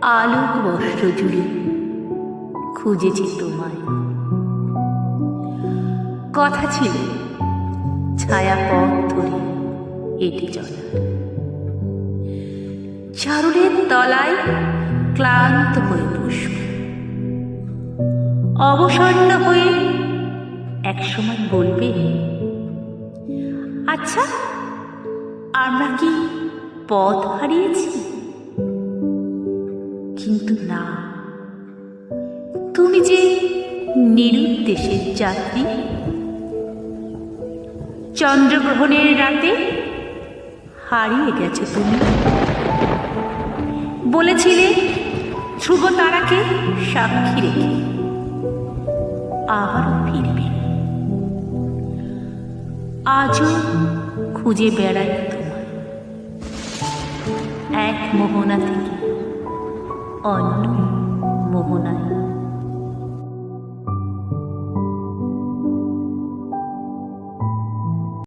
আলোক বস্ত্র জুড়ে খুঁজেছি তোমায়। কথা ছিল ছায়া পথ ধরে হেঁটে চলার, চারুলের তলায় ক্লান্ত হয়ে বসব, অবসন্ন হয়ে একসময় বলবে, আচ্ছা আমরা কি পথ হারিয়েছি? কিন্তু না, তুমি যে নিরুদ্দেশের যাত্রী। চন্দ্রগ্রহণের রাতে হারিয়ে গেছো তুমি। বলেছিলে ধ্রুব তারাকে সাক্ষী রেখে আবারও ফিরবে। আজও খুঁজে বেড়াই তোমায়, এক মোহনা থেকে অন্য মোহনায়।